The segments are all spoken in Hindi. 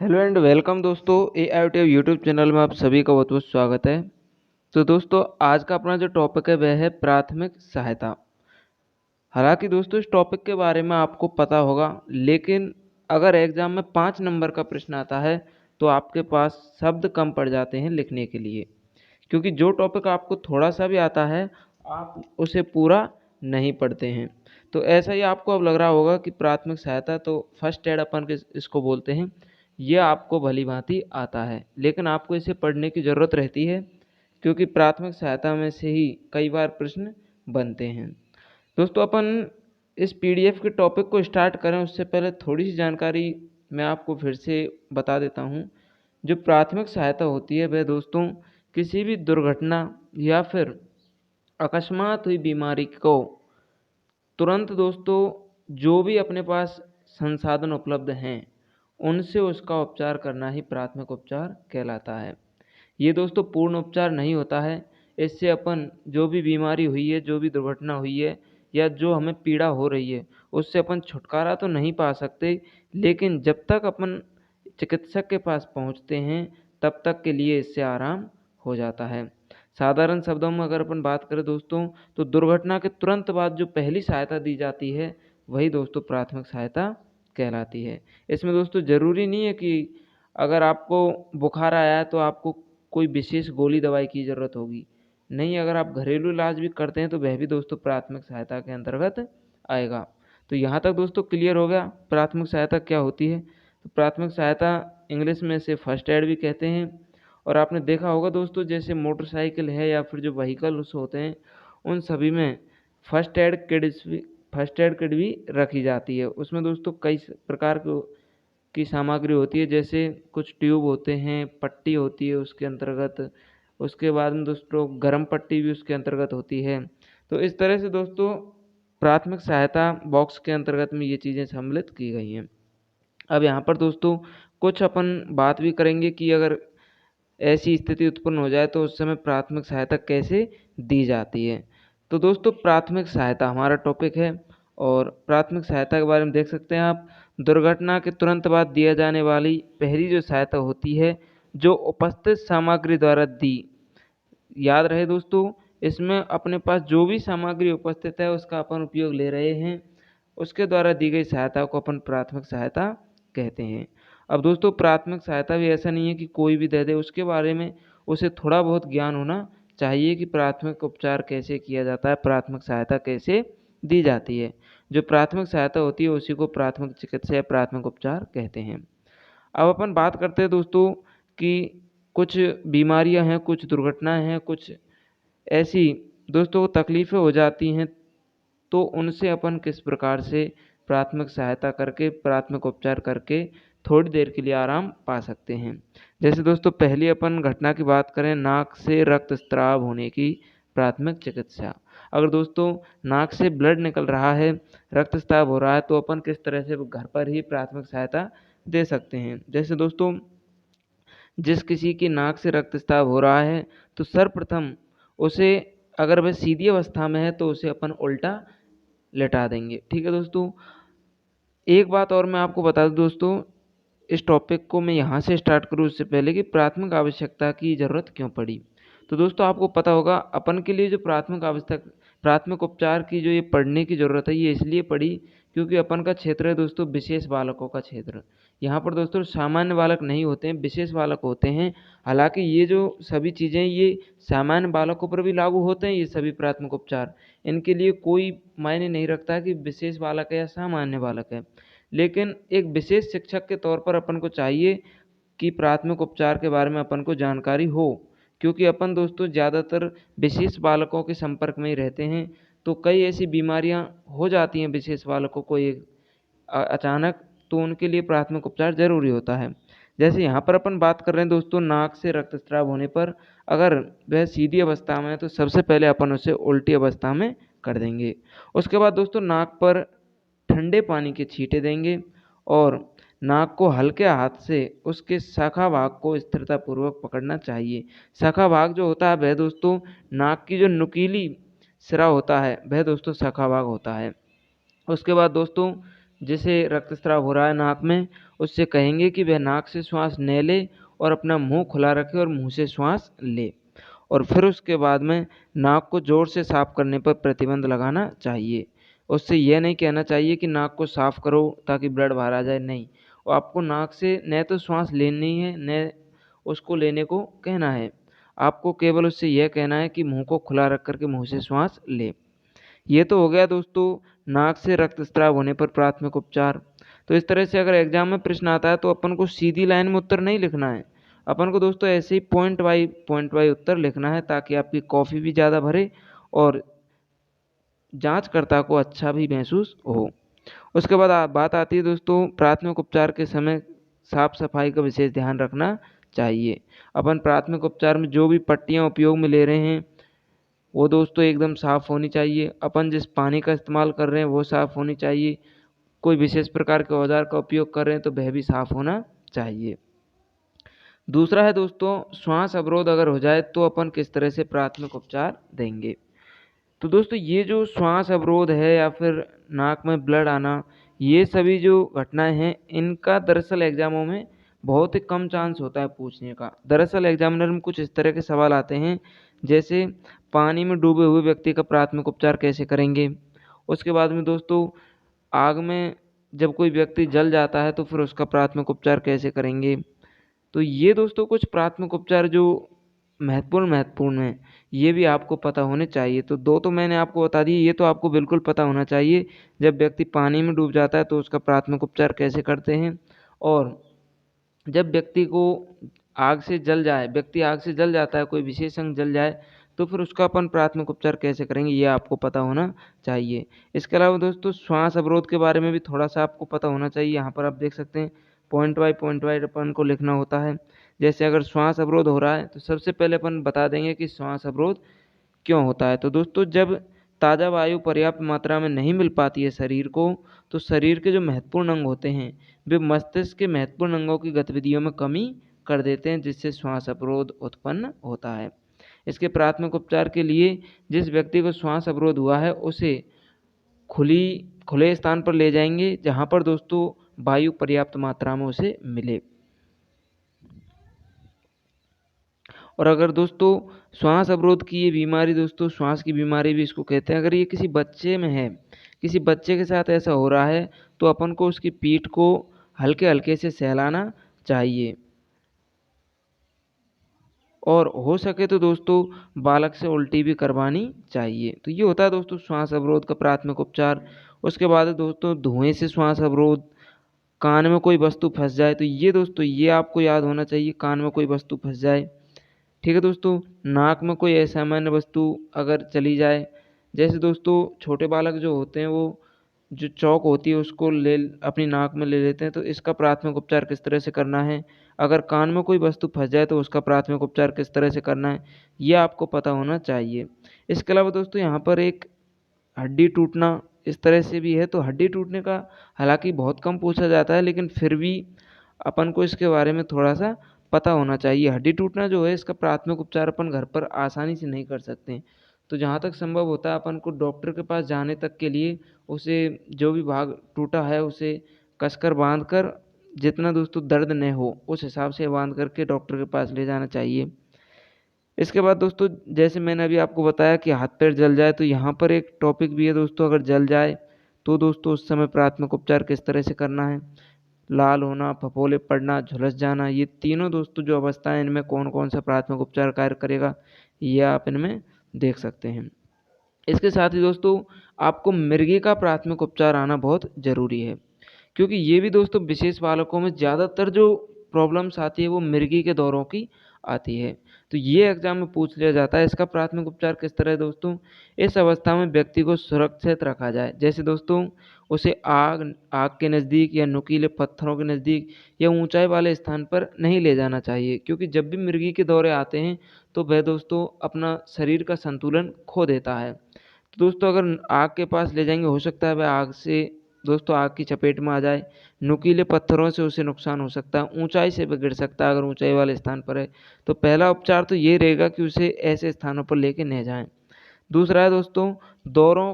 हेलो एंड वेलकम दोस्तों, AIOTF यूट्यूब चैनल में आप सभी का बहुत बहुत स्वागत है। तो दोस्तों, आज का अपना जो टॉपिक है वह है प्राथमिक सहायता। हालांकि दोस्तों, इस टॉपिक के बारे में आपको पता होगा, लेकिन अगर एग्जाम में 5 नंबर का प्रश्न आता है तो आपके पास शब्द कम पड़ जाते हैं लिखने के लिए, क्योंकि जो टॉपिक आपको थोड़ा सा भी आता है आप उसे पूरा नहीं पढ़ते हैं। तो ऐसा ही आपको अब लग रहा होगा कि प्राथमिक सहायता तो फर्स्ट एड अपन के इसको बोलते हैं, ये आपको भली भांति आता है, लेकिन आपको इसे पढ़ने की ज़रूरत रहती है, क्योंकि प्राथमिक सहायता में से ही कई बार प्रश्न बनते हैं। दोस्तों, अपन इस PDF के टॉपिक को स्टार्ट करें उससे पहले थोड़ी सी जानकारी मैं आपको फिर से बता देता हूँ। जो प्राथमिक सहायता होती है वह दोस्तों किसी भी दुर्घटना या फिर अकस्मात हुई बीमारी को तुरंत दोस्तों जो भी अपने पास संसाधन उपलब्ध हैं उनसे उसका उपचार करना ही प्राथमिक उपचार कहलाता है। ये दोस्तों पूर्ण उपचार नहीं होता है। इससे अपन जो भी बीमारी हुई है, जो भी दुर्घटना हुई है या जो हमें पीड़ा हो रही है उससे अपन छुटकारा तो नहीं पा सकते, लेकिन जब तक अपन चिकित्सक के पास पहुंचते हैं तब तक के लिए इससे आराम हो जाता है। साधारण शब्दों में अगर अपन बात करें दोस्तों, तो दुर्घटना के तुरंत बाद जो पहली सहायता दी जाती है वही दोस्तों प्राथमिक सहायता कहलाती है। इसमें दोस्तों ज़रूरी नहीं है कि अगर आपको बुखार आया है तो आपको कोई विशेष गोली दवाई की ज़रूरत होगी। नहीं, अगर आप घरेलू इलाज भी करते हैं तो वह भी दोस्तों प्राथमिक सहायता के अंतर्गत आएगा। तो यहाँ तक दोस्तों क्लियर हो गया प्राथमिक सहायता क्या होती है। तो प्राथमिक सहायता इंग्लिश में इसे फर्स्ट एड भी कहते हैं। और आपने देखा होगा दोस्तों, जैसे मोटरसाइकिल है या फिर जो व्हीकल्स होते हैं उन सभी में फर्स्ट एड किट भी रखी जाती है। उसमें दोस्तों कई प्रकार की सामग्री होती है, जैसे कुछ ट्यूब होते हैं, पट्टी होती है उसके अंतर्गत, उसके बाद में दोस्तों गर्म पट्टी भी उसके अंतर्गत होती है। तो इस तरह से दोस्तों प्राथमिक सहायता बॉक्स के अंतर्गत में ये चीज़ें सम्मिलित की गई हैं। अब यहाँ पर दोस्तों कुछ अपन बात भी करेंगे कि अगर ऐसी स्थिति उत्पन्न हो जाए तो उस समय प्राथमिक सहायता कैसे दी जाती है। तो दोस्तों प्राथमिक सहायता हमारा टॉपिक है, और प्राथमिक सहायता के बारे में देख सकते हैं आप, दुर्घटना के तुरंत बाद दिया जाने वाली पहली जो सहायता होती है जो उपस्थित सामग्री द्वारा दी। याद रहे दोस्तों, इसमें अपने पास जो भी सामग्री उपस्थित है उसका अपन उपयोग ले रहे हैं, उसके द्वारा दी गई सहायता को अपन प्राथमिक सहायता कहते हैं। अब दोस्तों प्राथमिक सहायता भी ऐसा नहीं है कि कोई भी दे दे, उसके बारे में उसे थोड़ा बहुत ज्ञान होना चाहिए कि प्राथमिक उपचार कैसे किया जाता है, प्राथमिक सहायता कैसे दी जाती है। जो प्राथमिक सहायता होती है उसी को प्राथमिक चिकित्सा या प्राथमिक उपचार कहते हैं। अब अपन बात करते हैं दोस्तों कि कुछ बीमारियां हैं, कुछ दुर्घटनाएं हैं, कुछ ऐसी दोस्तों तकलीफ़ें हो जाती हैं, तो उनसे अपन किस प्रकार से प्राथमिक सहायता करके, प्राथमिक उपचार करके थोड़ी देर के लिए आराम पा सकते हैं। जैसे दोस्तों पहली अपन घटना की बात करें, नाक से रक्तस्राव होने की प्राथमिक चिकित्सा। अगर दोस्तों नाक से ब्लड निकल रहा है, रक्तस्राव हो रहा है, तो अपन किस तरह से घर पर ही प्राथमिक सहायता दे सकते हैं। जैसे दोस्तों जिस किसी की नाक से रक्तस्राव हो रहा है तो सर्वप्रथम उसे, अगर वह सीधी अवस्था में है तो उसे अपन उल्टा लेटा देंगे। ठीक है दोस्तों। एक बात और मैं आपको बता दूं दोस्तों, इस टॉपिक को मैं यहाँ से स्टार्ट करूँ उससे पहले कि प्राथमिक आवश्यकता की ज़रूरत क्यों पड़ी। तो दोस्तों आपको पता होगा अपन के लिए जो प्राथमिक उपचार की जो ये पढ़ने की ज़रूरत है ये इसलिए पड़ी क्योंकि अपन का क्षेत्र है दोस्तों विशेष बालकों का क्षेत्र। यहाँ पर दोस्तों सामान्य बालक नहीं होते हैं, विशेष बालक होते हैं। हालांकि ये जो सभी चीज़ें ये सामान्य बालकों पर भी लागू होते हैं, ये सभी प्राथमिक उपचार, इनके लिए कोई मायने नहीं रखता कि विशेष बालक है या सामान्य बालक है। लेकिन एक विशेष शिक्षक के तौर पर अपन को चाहिए कि प्राथमिक उपचार के बारे में अपन को जानकारी हो, क्योंकि अपन दोस्तों ज़्यादातर विशेष बालकों के संपर्क में ही रहते हैं। तो कई ऐसी बीमारियां हो जाती हैं विशेष बालकों को एक अचानक, तो उनके लिए प्राथमिक उपचार जरूरी होता है। जैसे यहाँ पर अपन बात कर रहे हैं दोस्तों नाक से रक्तस्राव होने पर, अगर वह सीधी अवस्था में है तो सबसे पहले अपन उसे उल्टी अवस्था में कर देंगे। उसके बाद दोस्तों नाक पर ठंडे पानी के छींटे देंगे और नाक को हल्के हाथ से उसके शाखा भाग को स्थिरतापूर्वक पकड़ना चाहिए। शाखा भाग जो होता है वह दोस्तों नाक की जो नुकीली सिरा होता है वह दोस्तों शाखा भाग होता है। उसके बाद दोस्तों जिसे रक्तस्राव हो रहा है नाक में, उससे कहेंगे कि वह नाक से श्वास न ले और अपना मुंह खुला रखे और मुंह से श्वास ले। और फिर उसके बाद में नाक को ज़ोर से साफ करने पर प्रतिबंध लगाना चाहिए। उससे यह नहीं कहना चाहिए कि नाक को साफ करो ताकि ब्लड बाहर आ जाए, नहीं। और आपको नाक से न तो श्वास लेनी है न उसको लेने को कहना है। आपको केवल उससे यह कहना है कि मुंह को खुला रख करके मुंह से श्वास ले। ये तो हो गया दोस्तों नाक से रक्तस्राव होने पर प्राथमिक उपचार। तो इस तरह से अगर एग्जाम में प्रश्न आता है तो अपन को सीधी लाइन में उत्तर नहीं लिखना है, अपन को दोस्तों ऐसे ही पॉइंट वाइज उत्तर लिखना है ताकि आपकी कॉपी भी ज़्यादा भरे और जांचकर्ता को अच्छा भी महसूस हो। उसके बाद बात आती है दोस्तों प्राथमिक उपचार के समय साफ सफाई का विशेष ध्यान रखना चाहिए। अपन प्राथमिक उपचार में जो भी पट्टियाँ उपयोग में ले रहे हैं वो दोस्तों एकदम साफ़ होनी चाहिए। अपन जिस पानी का इस्तेमाल कर रहे हैं वो साफ़ होनी चाहिए। कोई विशेष प्रकार के औजार का उपयोग कर रहे हैं तो वह भी साफ़ होना चाहिए। दूसरा है दोस्तों श्वास अवरोध अगर हो जाए तो अपन किस तरह से प्राथमिक उपचार देंगे। तो दोस्तों ये जो श्वास अवरोध है या फिर नाक में ब्लड आना, ये सभी जो घटनाएं हैं इनका दरअसल एग्जामों में बहुत ही कम चांस होता है पूछने का। दरअसल एग्जामिनर में कुछ इस तरह के सवाल आते हैं जैसे पानी में डूबे हुए व्यक्ति का प्राथमिक उपचार कैसे करेंगे। उसके बाद में दोस्तों आग में जब कोई व्यक्ति जल जाता है तो फिर उसका प्राथमिक उपचार कैसे करेंगे। तो ये दोस्तों कुछ प्राथमिक उपचार जो महत्वपूर्ण है, ये भी आपको पता होने चाहिए। तो दो तो मैंने आपको बता दिए, ये तो आपको बिल्कुल पता होना चाहिए। जब व्यक्ति पानी में डूब जाता है तो उसका प्राथमिक उपचार कैसे करते हैं, और जब व्यक्ति आग से जल जाता है, कोई विशेष अंग जल जाए तो फिर उसका अपन प्राथमिक उपचार कैसे करेंगे, ये आपको पता होना चाहिए। इसके अलावा दोस्तों श्वास अवरोध के बारे में भी थोड़ा सा आपको पता होना चाहिए। यहाँ पर आप देख सकते हैं पॉइंट वाइज अपन को लिखना होता है। जैसे अगर श्वास अवरोध हो रहा है तो सबसे पहले अपन बता देंगे कि श्वास अवरोध क्यों होता है। तो दोस्तों जब ताज़ा वायु पर्याप्त मात्रा में नहीं मिल पाती है शरीर को, तो शरीर के जो महत्वपूर्ण अंग होते हैं वे मस्तिष्क के महत्वपूर्ण अंगों की गतिविधियों में कमी कर देते हैं, जिससे श्वास अवरोध उत्पन्न होता है। इसके प्राथमिक उपचार के लिए जिस व्यक्ति को श्वास अवरोध हुआ है उसे खुले स्थान पर ले जाएंगे जहाँ पर दोस्तों वायु पर्याप्त मात्रा में उसे मिले। और अगर दोस्तों श्वास अवरोध की ये बीमारी, दोस्तों श्वास की बीमारी भी इसको कहते हैं, अगर ये किसी बच्चे में है, किसी बच्चे के साथ ऐसा हो रहा है तो अपन को उसकी पीठ को हल्के हल्के से सहलाना चाहिए। और हो सके तो दोस्तों बालक से उल्टी भी करवानी चाहिए। तो ये होता है दोस्तों श्वास अवरोध का प्राथमिक उपचार। उसके बाद दोस्तों धुएं से श्वास अवरोध, कान में कोई वस्तु फंस जाए, तो ये दोस्तों ये आपको याद होना चाहिए, कान में कोई वस्तु फंस जाए। ठीक है दोस्तों, नाक में कोई असामान्य वस्तु अगर चली जाए, जैसे दोस्तों छोटे बालक जो होते हैं वो जो चौक होती है उसको अपनी नाक में ले लेते हैं, तो इसका प्राथमिक उपचार किस तरह से करना है। अगर कान में कोई वस्तु फंस जाए तो उसका प्राथमिक उपचार किस तरह से करना है, ये आपको पता होना चाहिए। इसके अलावा दोस्तों यहाँ पर एक हड्डी टूटना इस तरह से भी है। तो हड्डी टूटने का हालांकि बहुत कम पूछा जाता है, लेकिन फिर भी अपन को इसके बारे में थोड़ा सा पता होना चाहिए। हड्डी टूटना जो है इसका प्राथमिक उपचार अपन घर पर आसानी से नहीं कर सकते, तो जहाँ तक संभव होता है अपन को डॉक्टर के पास जाने तक के लिए उसे जो भी भाग टूटा है उसे कसकर बांध कर, जितना दोस्तों दर्द न हो उस हिसाब से बांध करके डॉक्टर के पास ले जाना चाहिए। इसके बाद दोस्तों जैसे मैंने अभी आपको बताया कि हाथ पैर जल जाए, तो यहाँ पर एक टॉपिक भी है दोस्तों, अगर जल जाए तो दोस्तों उस समय प्राथमिक उपचार किस तरह से करना है। लाल होना, फफोले पड़ना, झुलस जाना, ये तीनों दोस्तों जो अवस्थाएं, इनमें कौन कौन सा प्राथमिक उपचार कार्य करेगा ये आप इनमें देख सकते हैं। इसके साथ ही दोस्तों आपको मिर्गी का प्राथमिक उपचार आना बहुत ज़रूरी है, क्योंकि ये भी दोस्तों विशेष बालकों में ज़्यादातर जो प्रॉब्लम्स आती है वो मिर्गी के दौरों की आती है। तो ये एग्जाम में पूछ लिया जाता है, इसका प्राथमिक उपचार किस तरह है दोस्तों। इस अवस्था में व्यक्ति को सुरक्षित रखा जाए, जैसे दोस्तों उसे आग के नज़दीक या नुकीले पत्थरों के नज़दीक या ऊंचाई वाले स्थान पर नहीं ले जाना चाहिए, क्योंकि जब भी मिर्गी के दौरे आते हैं तो वह दोस्तों अपना शरीर का संतुलन खो देता है। तो दोस्तों अगर आग के पास ले जाएंगे हो सकता है वह आग की चपेट में आ जाए, नुकीले पत्थरों से उसे नुकसान हो सकता है, ऊंचाई से भी गिर सकता है अगर ऊंचाई वाले स्थान पर है। तो पहला उपचार तो ये रहेगा कि उसे ऐसे स्थानों पर लेके न जाएं। दूसरा है दोस्तों दौरों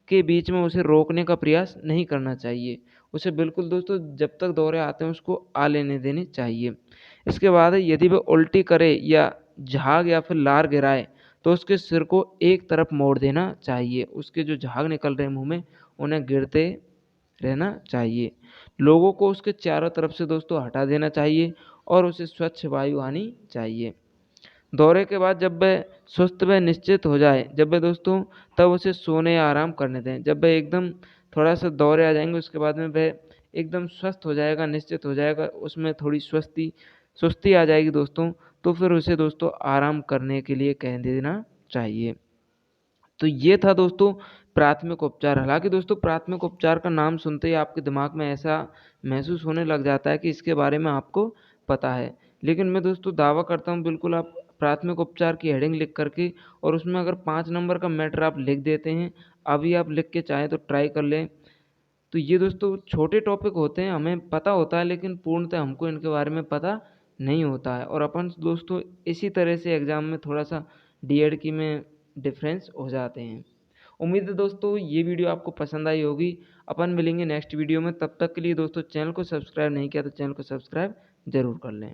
के बीच में उसे रोकने का प्रयास नहीं करना चाहिए, उसे बिल्कुल दोस्तों जब तक दौरे आते हैं उसको आ लेने देनी चाहिए। इसके बाद यदि वह उल्टी करे या झाग या फिर लार गिराए तो उसके सिर को एक तरफ मोड़ देना चाहिए। उसके जो झाग निकल रहे हैं मुँह में उन्हें गिरते रहना चाहिए। लोगों को उसके चारों तरफ से दोस्तों हटा देना चाहिए और उसे स्वच्छ वायु आनी चाहिए। दौरे के बाद जब वह सुस्त व निश्चित हो जाए, जब वह दोस्तों तब उसे सोने या आराम करने दें। जब वह एकदम थोड़ा-सा दौरे आ जाएँगे उसके बाद में वह एकदम स्वस्थ हो जाएगा, निश्चित हो जाएगा, उसमें थोड़ी सुस्ती आ जाएगी दोस्तों, तो फिर उसे दोस्तों आराम करने के लिए कह देना चाहिए। तो ये था दोस्तों प्राथमिक उपचार। हालाँकि दोस्तों प्राथमिक उपचार का नाम सुनते ही आपके दिमाग में ऐसा महसूस होने लग जाता है कि इसके बारे में आपको पता है। लेकिन मैं दोस्तों दावा करता हूँ बिल्कुल आप प्राथमिक उपचार की हेडिंग लिख कर के और उसमें अगर 5 नंबर का मैटर आप लिख देते हैं, अभी आप लिख के चाहें तो ट्राई कर लें। तो ये दोस्तों छोटे टॉपिक होते हैं, हमें पता होता है लेकिन पूर्णतः हमको इनके बारे में पता नहीं होता है और अपन दोस्तों इसी तरह से एग्ज़ाम में थोड़ा-सा डीएड की में डिफ़रेंस हो जाते हैं। उम्मीद है दोस्तों ये वीडियो आपको पसंद आई होगी। अपन मिलेंगे नेक्स्ट वीडियो में, तब तक के लिए दोस्तों चैनल को सब्सक्राइब नहीं किया तो चैनल को सब्सक्राइब ज़रूर कर लें।